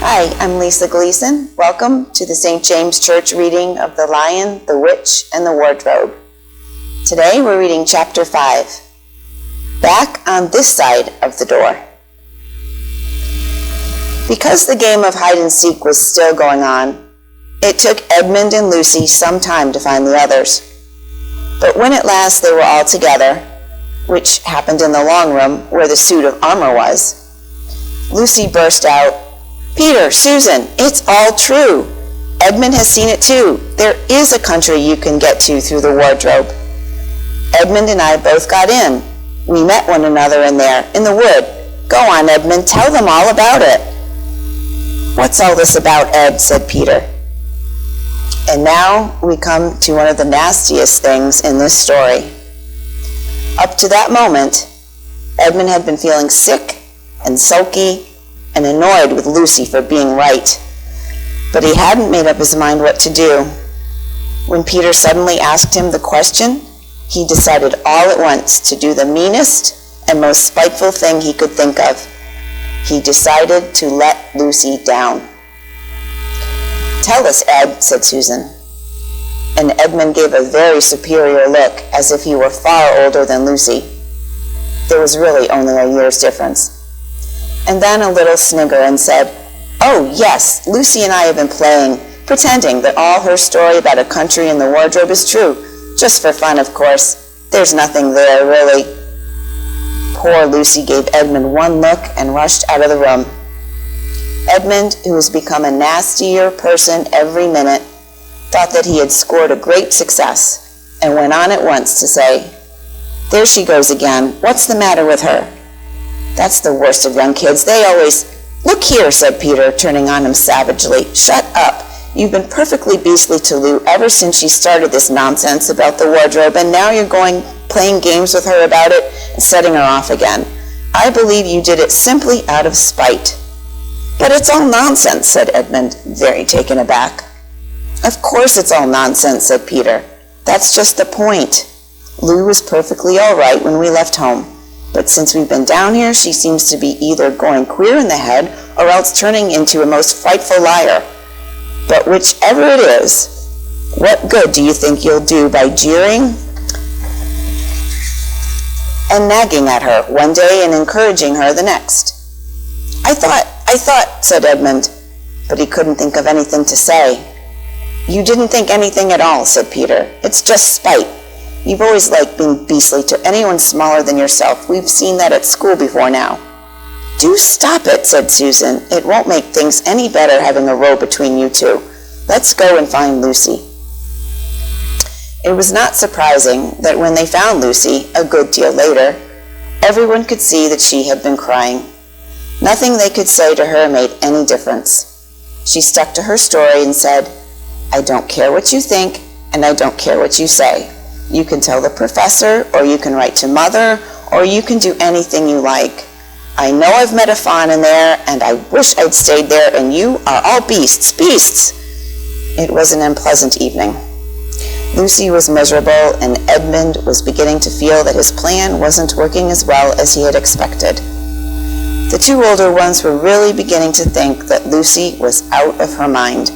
Hi, I'm Lisa Gleason. Welcome to the St. James Church reading of The Lion, the Witch, and the Wardrobe. Today we're reading chapter 5, Back on This Side of the Door. Because the game of hide and seek was still going on, it took Edmund and Lucy some time to find the others. But when at last they were all together, which happened in the long room where the suit of armor was, Lucy burst out, "Peter, Susan, it's all true. Edmund has seen it too. There is a country you can get to through the wardrobe. Edmund and I both got in. We met one another in there, in the wood. Go on, Edmund, tell them all about it." "What's all this about, Ed?" said Peter. And now we come to one of the nastiest things in this story. Up to that moment, Edmund had been feeling sick and sulky and annoyed with Lucy for being right. But he hadn't made up his mind what to do. When Peter suddenly asked him the question, he decided all at once to do the meanest and most spiteful thing he could think of. He decided to let Lucy down. "Tell us, Ed," said Susan. And Edmund gave a very superior look, as if he were far older than Lucy. There was really only a year's difference. And then a little snigger and said, "Oh, yes, Lucy and I have been playing, pretending that all her story about a country in the wardrobe is true. Just for fun, of course. There's nothing there, really." Poor Lucy gave Edmund one look and rushed out of the room. Edmund, who has become a nastier person every minute, thought that he had scored a great success and went on at once to say, "There she goes again. What's the matter with her? That's the worst of young kids. They always—" "Look here," said Peter, turning on him savagely. "Shut up. You've been perfectly beastly to Lou ever since she started this nonsense about the wardrobe, and now you're playing games with her about it and setting her off again. I believe you did it simply out of spite." "But it's all nonsense," said Edmund, very taken aback. "Of course it's all nonsense," said Peter. "That's just the point. Lou was perfectly all right when we left home. But since we've been down here, she seems to be either going queer in the head or else turning into a most frightful liar. But whichever it is, what good do you think you'll do by jeering and nagging at her one day and encouraging her the next?" I thought, said Edmund, but he couldn't think of anything to say. "You didn't think anything at all," said Peter. "It's just spite. You've always liked being beastly to anyone smaller than yourself. We've seen that at school before now." "Do stop it," said Susan. "It won't make things any better having a row between you two. Let's go and find Lucy." It was not surprising that when they found Lucy, a good deal later, everyone could see that she had been crying. Nothing they could say to her made any difference. She stuck to her story and said, "I don't care what you think, and I don't care what you say. You can tell the professor, or you can write to Mother, or you can do anything you like. I know I've met a fawn in there, and I wish I'd stayed there, and you are all beasts, beasts." It was an unpleasant evening. Lucy was miserable, and Edmund was beginning to feel that his plan wasn't working as well as he had expected. The two older ones were really beginning to think that Lucy was out of her mind.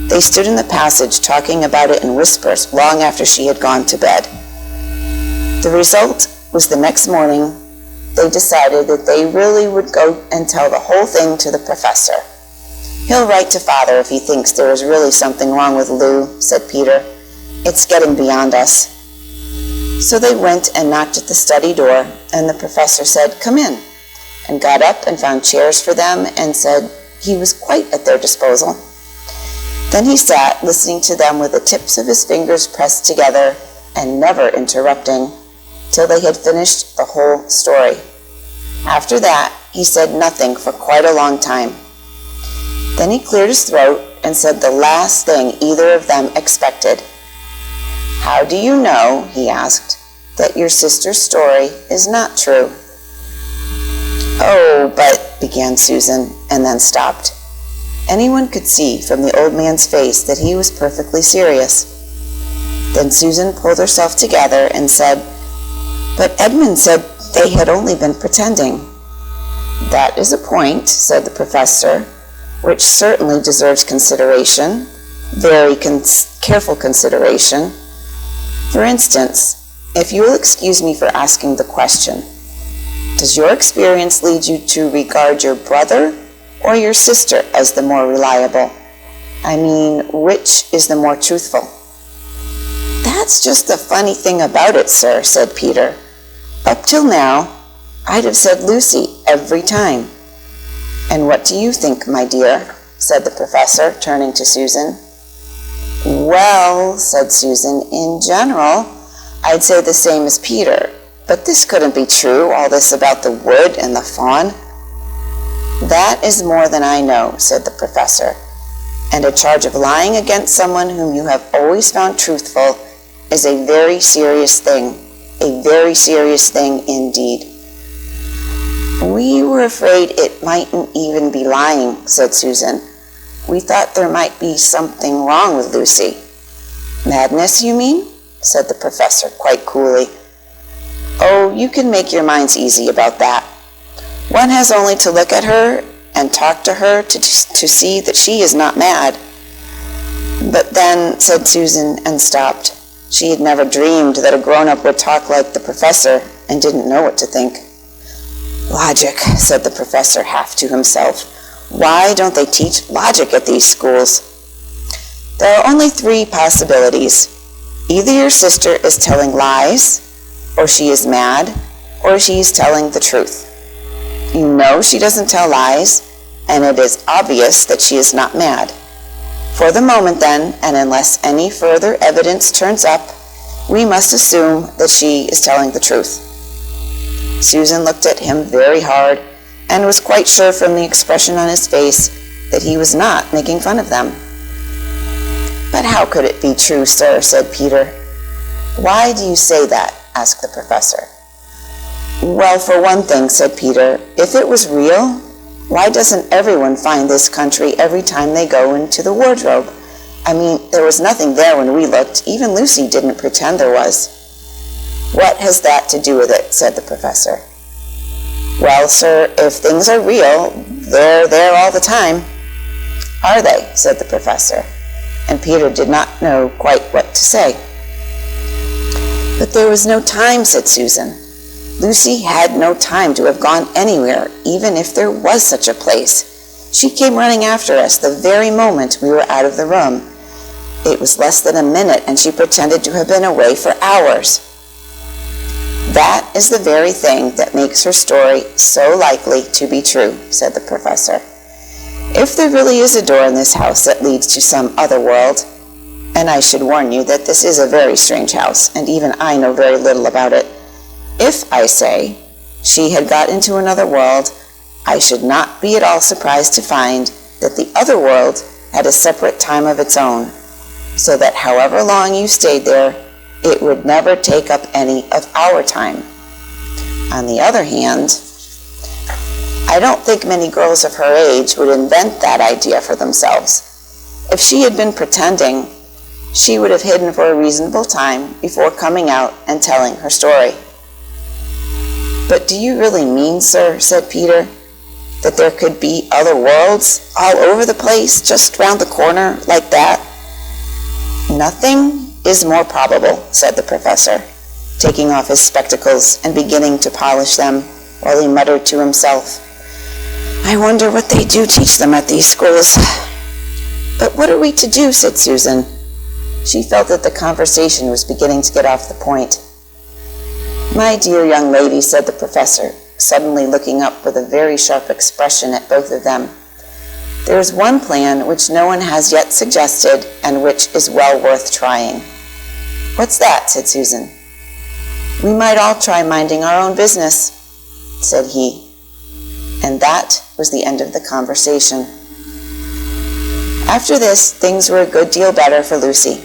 They stood in the passage talking about it in whispers long after she had gone to bed. The result was the next morning they decided that they really would go and tell the whole thing to the professor. "He'll write to Father if he thinks there is really something wrong with Lou," said Peter. "It's getting beyond us." So they went and knocked at the study door, and the professor said, "Come in," and got up and found chairs for them and said he was quite at their disposal. Then he sat listening to them with the tips of his fingers pressed together and never interrupting till they had finished the whole story. After that, he said nothing for quite a long time. Then he cleared his throat and said the last thing either of them expected. "How do you know," he asked, "that your sister's story is not true?" "Oh, but," began Susan, and then stopped. Anyone could see from the old man's face that he was perfectly serious. Then Susan pulled herself together and said, "But Edmund said they had only been pretending." "That is a point," said the professor. which certainly deserves consideration, very careful consideration. For instance, if you will excuse me for asking the question, does your experience lead you to regard your brother or your sister as the more reliable? I mean, which is the more truthful? That's just the funny thing about it, sir, said Peter. Up till now, I'd have said Lucy every time. And what do you think, my dear? Said the professor, turning to Susan. Well, said Susan, in general, I'd say the same as Peter, but this couldn't be true, all this about the wood and the fawn. That is more than I know, said the professor, and a charge of lying against someone whom you have always found truthful is a very serious thing indeed. We were afraid it mightn't even be lying, said Susan. We thought there might be something wrong with Lucy. Madness, you mean? Said the professor quite coolly. Oh, you can make your minds easy about that. One has only to look at her and talk to her to see that she is not mad. But then, said Susan, and stopped. She had never dreamed that a grown-up would talk like the professor and didn't know what to think. Logic, said the professor half to himself. Why don't they teach logic at these schools? There are only 3 possibilities. Either your sister is telling lies, or she is mad, or she is telling the truth. You know she doesn't tell lies, and it is obvious that she is not mad. For the moment then, and unless any further evidence turns up, we must assume that she is telling the truth. Susan looked at him very hard, and was quite sure from the expression on his face that he was not making fun of them. But how could it be true, sir, said Peter. Why do you say that? Asked the professor. Well, for one thing, said Peter, if it was real, why doesn't everyone find this country every time they go into the wardrobe? I mean, there was nothing there when we looked. Even Lucy didn't pretend there was. What has that to do with it? Said the professor. Well, sir, if things are real, they're there all the time. Are they? Said the professor, and Peter did not know quite what to say. But there was no time, said Susan. Lucy had no time to have gone anywhere, even if there was such a place. She came running after us the very moment we were out of the room. It was less than a minute, and she pretended to have been away for hours. That is the very thing that makes her story so likely to be true, said the professor. If there really is a door in this house that leads to some other world, and I should warn you that this is a very strange house, and even I know very little about it, if, I say, she had got into another world, I should not be at all surprised to find that the other world had a separate time of its own, so that however long you stayed there, it would never take up any of our time. On the other hand, I don't think many girls of her age would invent that idea for themselves. If she had been pretending, she would have hidden for a reasonable time before coming out and telling her story. But do you really mean, sir, said Peter, that there could be other worlds all over the place, just round the corner, like that? Nothing is more probable, said the professor, taking off his spectacles and beginning to polish them, while he muttered to himself, I wonder what they do teach them at these schools. But what are we to do, said Susan. She felt that the conversation was beginning to get off the point. My dear young lady, said the professor, suddenly looking up with a very sharp expression at both of them. There is one plan which no one has yet suggested and which is well worth trying. What's that? Said Susan. We might all try minding our own business, said he. And that was the end of the conversation. After this, things were a good deal better for Lucy.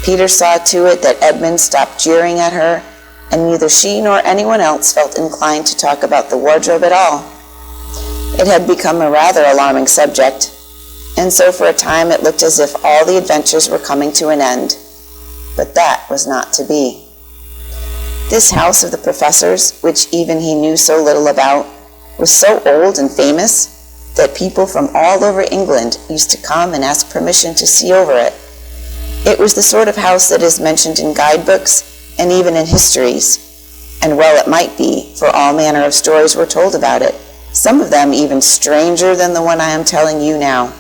Peter saw to it that Edmund stopped jeering at her, and neither she nor anyone else felt inclined to talk about the wardrobe at all. It had become a rather alarming subject, and so for a time it looked as if all the adventures were coming to an end. But that was not to be. This house of the professor's, which even he knew so little about, was so old and famous that people from all over England used to come and ask permission to see over it. It was the sort of house that is mentioned in guidebooks and even in histories. And well it might be, for all manner of stories were told about it, some of them even stranger than the one I am telling you now.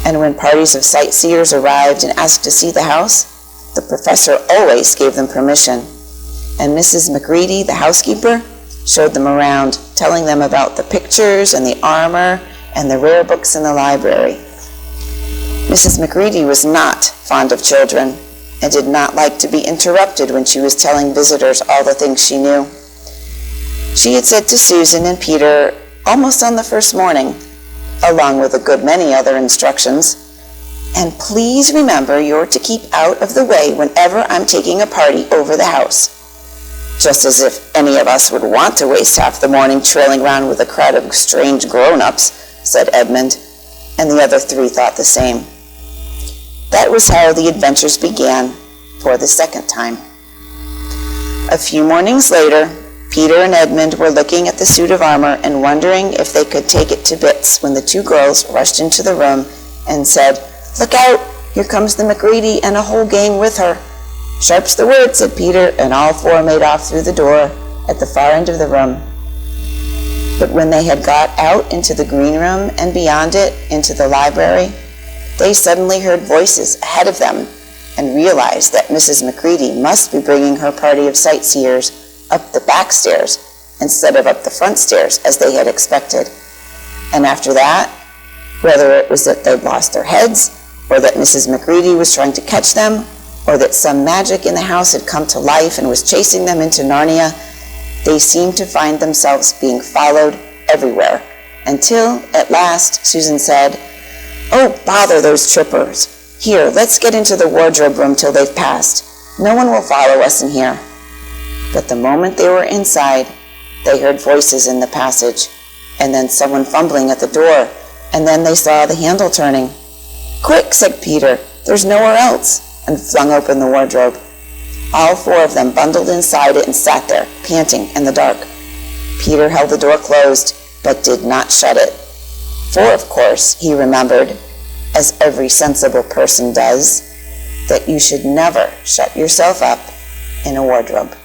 And when parties of sightseers arrived and asked to see the house, the professor always gave them permission. And Mrs. McGreedy, the housekeeper, showed them around, telling them about the pictures and the armor and the rare books in the library. Mrs. McGreedy was not fond of children and did not like to be interrupted when she was telling visitors all the things she knew. She had said to Susan and Peter almost on the first morning, along with a good many other instructions, "And please remember you're to keep out of the way whenever I'm taking a party over the house." Just as if any of us would want to waste half the morning trailing around with a crowd of strange grown-ups, said Edmund, and the other three thought the same. That was how the adventures began for the second time. A few mornings later, Peter and Edmund were looking at the suit of armor and wondering if they could take it to bits when the two girls rushed into the room and said, "Look out, here comes the McGreedy and a whole gang with her." "Sharp's the word," said Peter, and all four made off through the door at the far end of the room. But when they had got out into the green room and beyond it into the library, they suddenly heard voices ahead of them and realized that Mrs. McGreedy must be bringing her party of sightseers up the back stairs instead of up the front stairs as they had expected. And after that, whether it was that they'd lost their heads, or that Mrs. McGreedy was trying to catch them, or that some magic in the house had come to life and was chasing them into Narnia, they seemed to find themselves being followed everywhere, until, at last, Susan said, "Oh, bother those trippers. Here, let's get into the wardrobe room till they've passed. No one will follow us in here." But the moment they were inside, they heard voices in the passage, and then someone fumbling at the door, and then they saw the handle turning. "Quick," said Peter, "there's nowhere else," and flung open the wardrobe. All four of them bundled inside it and sat there, panting in the dark. Peter held the door closed, but did not shut it. For, of course, he remembered, as every sensible person does, that you should never shut yourself up in a wardrobe.